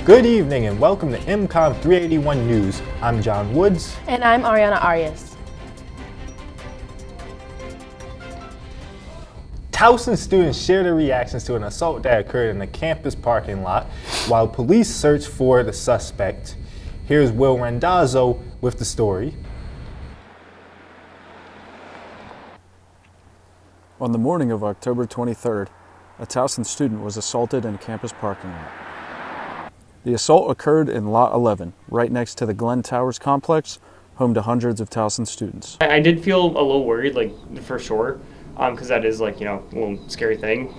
Good evening and welcome to MCOM 381 News. I'm John Woods. And I'm Ariana Arias. Towson students share their reactions to an assault that occurred in the campus parking lot while police search for the suspect. Here's Will Randazzo with the story. On the morning of October 23rd, a Towson student was assaulted in a campus parking lot. The assault occurred in Lot 11, right next to the Glen Towers complex, home to hundreds of Towson students. I did feel a little worried, for sure, because that is, a little scary thing.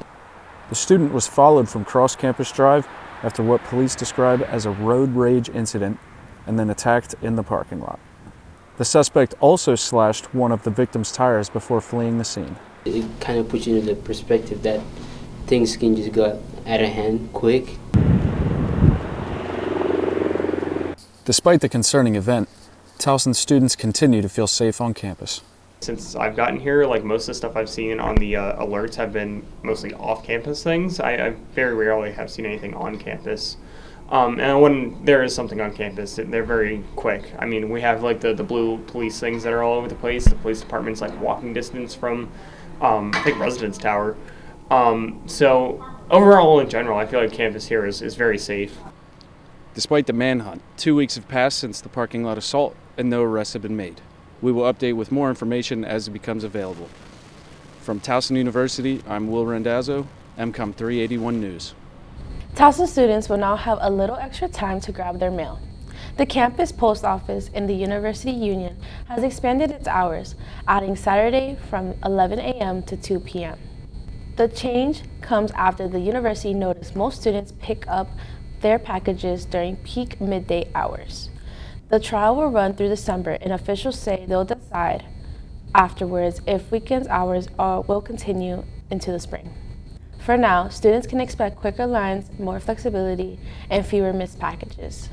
The student was followed from Cross Campus Drive after what police describe as a road rage incident and then attacked in the parking lot. The suspect also slashed one of the victim's tires before fleeing the scene. It kind of puts you in the perspective that things can just go out of hand quick. Despite the concerning event, Towson students continue to feel safe on campus. Since I've gotten here, most of the stuff I've seen on the alerts have been mostly off-campus things. I very rarely have seen anything on campus. And when there is something on campus, they're very quick. I mean, we have the blue police things that are all over the place. The police department's walking distance from, I think, Residence Tower. So overall, in general, I feel like campus here is very safe. Despite the manhunt, 2 weeks have passed since the parking lot assault and no arrests have been made. We will update with more information as it becomes available. From Towson University, I'm Will Randazzo, MCOM 381 News. Towson students will now have a little extra time to grab their mail. The campus post office in the University Union has expanded its hours, adding Saturday from 11 a.m. to 2 p.m. The change comes after the university noticed most students pick up their packages during peak midday hours. The trial will run through December, and officials say they'll decide afterwards if weekends hours will continue into the spring. For now, students can expect quicker lines, more flexibility, and fewer missed packages.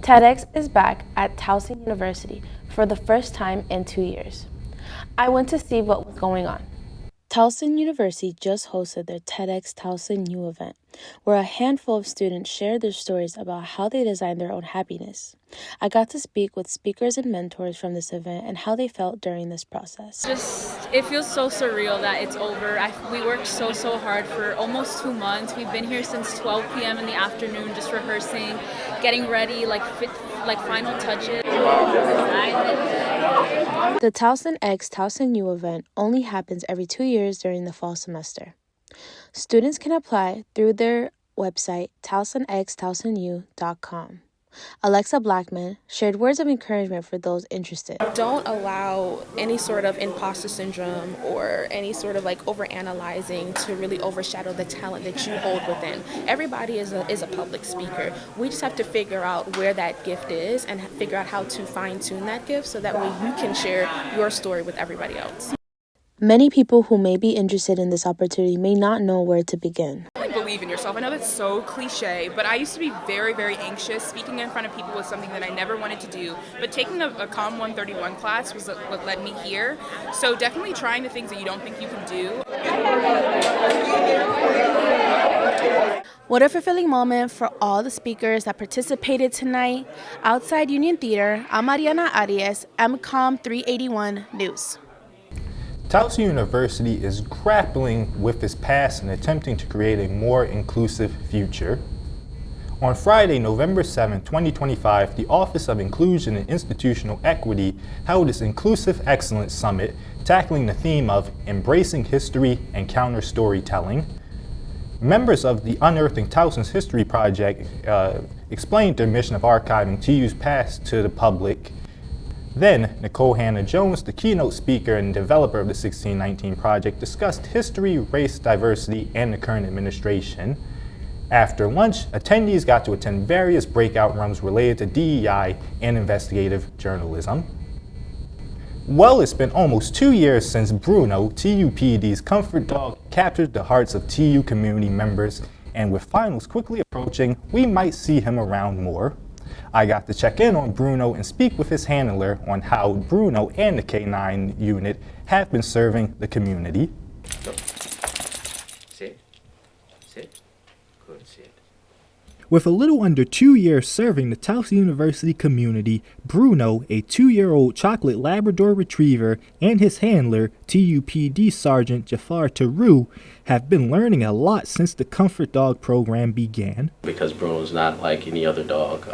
TEDx is back at Towson University for the first time in 2 years. I went to see what was going on. Towson University just hosted their TEDx Towson U event, where a handful of students shared their stories about how they designed their own happiness. I got to speak with speakers and mentors from this event and how they felt during this process. It feels so surreal that it's over. We worked so hard for almost 2 months. We've been here since 12 p.m. in the afternoon, just rehearsing, getting ready, final touches. The Towson X Towson U event only happens every 2 years during the fall semester. Students can apply through their website, towsonxtowsonu.com. Alexa Blackman shared words of encouragement for those interested. Don't allow any sort of imposter syndrome or any sort of overanalyzing to really overshadow the talent that you hold within. Everybody is a public speaker. We just have to figure out where that gift is and figure out how to fine-tune that gift so that way you can share your story with everybody else. Many people who may be interested in this opportunity may not know where to begin. Believe in yourself. I know that's so cliche, but I used to be very anxious. Speaking in front of people was something that I never wanted to do, but taking a COM 131 class was what led me here. So definitely trying the things that you don't think you can do. What a fulfilling moment for all the speakers that participated tonight. Outside Union Theater, I'm Ariana Arias, MCOM 381 News. Towson University is grappling with its past and attempting to create a more inclusive future. On Friday, November 7, 2025, the Office of Inclusion and Institutional Equity held its Inclusive Excellence Summit, tackling the theme of embracing history and counter-storytelling. Members of the Unearthing Towson's History Project explained their mission of archiving TU's past to the public. Then, Nicole Hannah-Jones, the keynote speaker and developer of the 1619 Project, discussed history, race, diversity, and the current administration. After lunch, attendees got to attend various breakout rooms related to DEI and investigative journalism. Well, it's been almost 2 years since Bruno, TUPD's comfort dog, captured the hearts of TU community members, and with finals quickly approaching, we might see him around more. I got to check in on Bruno and speak with his handler on how Bruno and the K9 unit have been serving the community. Sit. Good, sit. With a little under 2 years serving the Towson University community, Bruno, a 2-year-old chocolate Labrador retriever, and his handler, TUPD Sergeant Jafar Taru, have been learning a lot since the Comfort Dog program began. Because Bruno's not like any other dog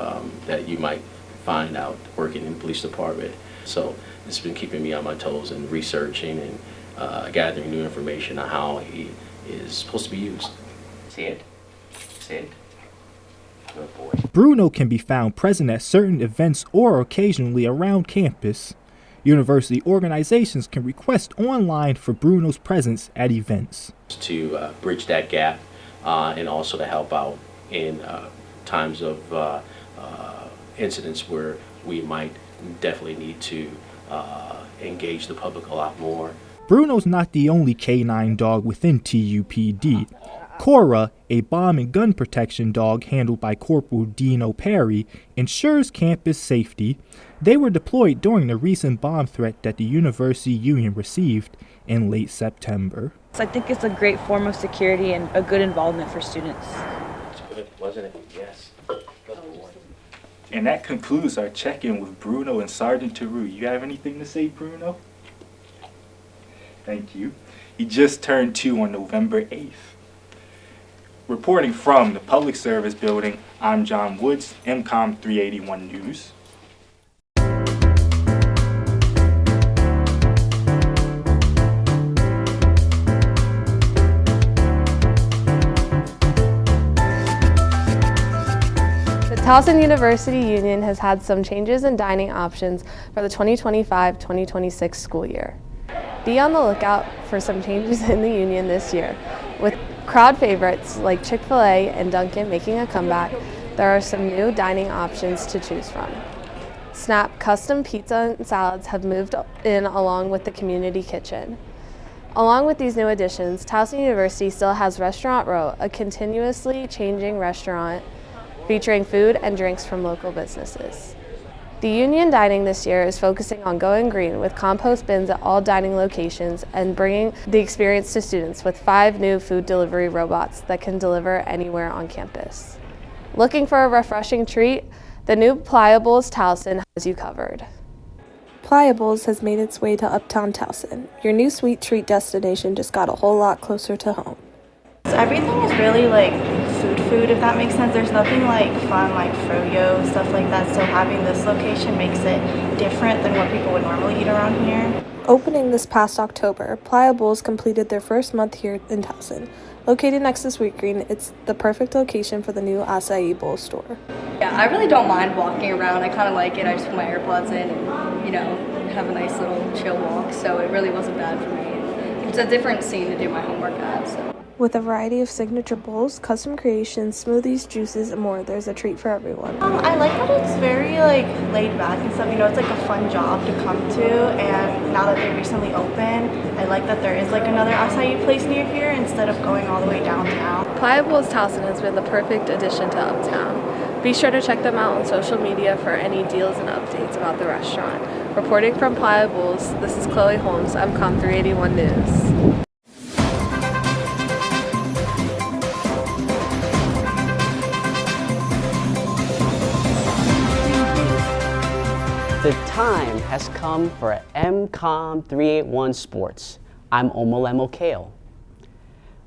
that you might find out working in the police department. So it's been keeping me on my toes and researching and gathering new information on how he is supposed to be used. Sit. Good boy. Bruno can be found present at certain events or occasionally around campus. University organizations can request online for Bruno's presence at events. To bridge that gap and also to help out in times of incidents where we might definitely need to engage the public a lot more. Bruno's not the only canine dog within TUPD. Cora, a bomb and gun protection dog handled by Corporal Dino Perry, ensures campus safety. They were deployed during the recent bomb threat that the University Union received in late September. I think it's a great form of security and a good involvement for students. It's good, wasn't it? Yes. Good boy. And that concludes our check-in with Bruno and Sergeant Taru. You have anything to say, Bruno? Thank you. He just turned 2 on November 8th. Reporting from the Public Service Building, I'm John Woods, MCOM 381 News. The Towson University Union has had some changes in dining options for the 2025-2026 school year. Be on the lookout for some changes in the Union this year. With crowd favorites like Chick-fil-A and Dunkin' making a comeback, there are some new dining options to choose from. Snap custom pizza and salads have moved in along with the community kitchen. Along with these new additions, Towson University still has Restaurant Row, a continuously changing restaurant featuring food and drinks from local businesses. The Union Dining this year is focusing on going green with compost bins at all dining locations and bringing the experience to students with 5 new food delivery robots that can deliver anywhere on campus. Looking for a refreshing treat? The new Pliables Towson has you covered. Pliables has made its way to Uptown Towson. Your new sweet treat destination just got a whole lot closer to home. So everything is really like food, if that makes sense. There's nothing like fun like froyo, stuff like that. So having this location makes it different than what people would normally eat around here. Opening this past October, Pliables completed their first month here in Towson. Located next to Sweet Green, it's the perfect location for the new acai bowl store. Yeah, I really don't mind walking around. I kind of like it. I just put my AirPods in and, have a nice little chill walk. So it really wasn't bad for me. It's a different scene to do my homework at, so. With a variety of signature bowls, custom creations, smoothies, juices, and more, there's a treat for everyone. I like that it's very laid back and stuff. It's like a fun job to come to, and now that they recently opened, I like that there is another acai place near here instead of going all the way downtown. Pliables Towson has been the perfect addition to Uptown. Be sure to check them out on social media for any deals and updates about the restaurant. Reporting from Pliables, this is Chloe Holmes, MCOM 381 News. The time has come for MCOM 381 Sports. I'm Omolemo Kale.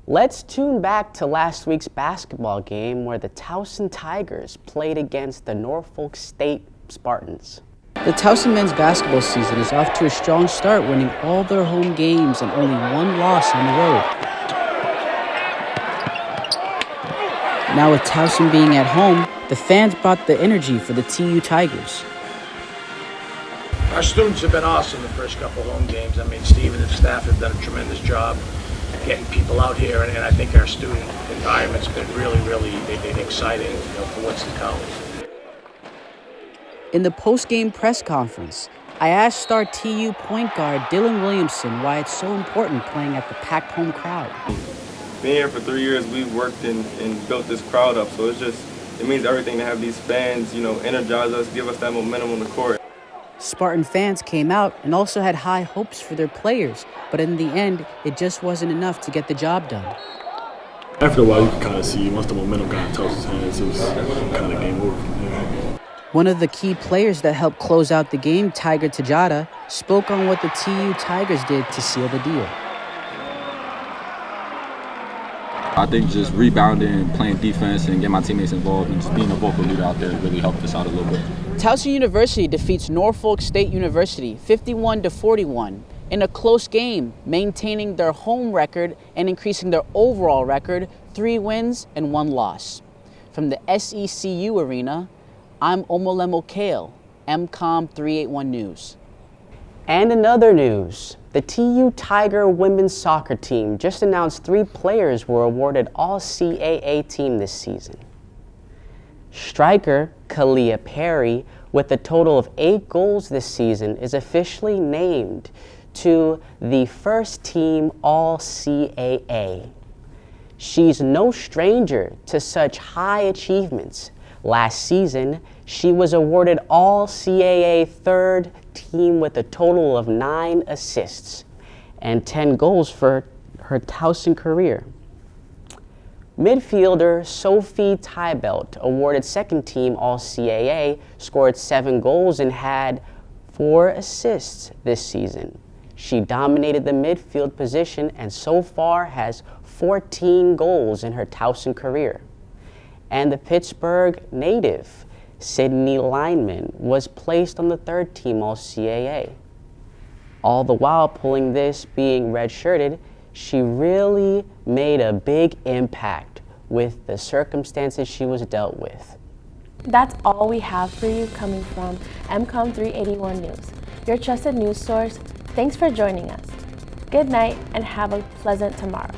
Let's tune back to last week's basketball game where the Towson Tigers played against the Norfolk State Spartans. The Towson men's basketball season is off to a strong start, winning all their home games and only 1 loss on the road. Now with Towson being at home, the fans brought the energy for the TU Tigers. Our students have been awesome the first couple home games. Steve and his staff have done a tremendous job getting people out here, and I think our student environment's been really exciting, for what's to come. In the post-game press conference, I asked star TU point guard Dylan Williamson why it's so important playing at the packed home crowd. Being here for 3 years, we've worked and built this crowd up, so it means everything to have these fans, energize us, give us that momentum on the court. Spartan fans came out and also had high hopes for their players, but in the end, it just wasn't enough to get the job done. After a while, you can kind of see once the momentum got in Towson's hands, it was kind of game over from there. One of the key players that helped close out the game, Tiger Tajada, spoke on what the TU Tigers did to seal the deal. I think just rebounding, playing defense, and getting my teammates involved, and just being a vocal leader out there really helped us out a little bit. Towson University defeats Norfolk State University 51-41 in a close game, maintaining their home record and increasing their overall record, 3 wins and 1 loss. From the SECU arena, I'm Omolemo Kale, MCOM 381 News. And in other news, the TU Tiger women's soccer team just announced 3 players were awarded All-CAA team this season. Striker Kalia Perry, with a total of 8 goals this season, is officially named to the first team All-CAA. She's no stranger to such high achievements. Last season, she was awarded All-CAA third team with a total of 9 assists and 10 goals for her Towson career. Midfielder Sophie Tybelt, awarded second team All-CAA, scored 7 goals and had 4 assists this season. She dominated the midfield position and so far has 14 goals in her Towson career. And the Pittsburgh native, Sydney Lineman, was placed on the third team All-CAA. All the while pulling this, being red-shirted, she really made a big impact with the circumstances she was dealt with. That's all we have for you coming from MCOM 381 News, your trusted news source. Thanks for joining us. Good night and have a pleasant tomorrow.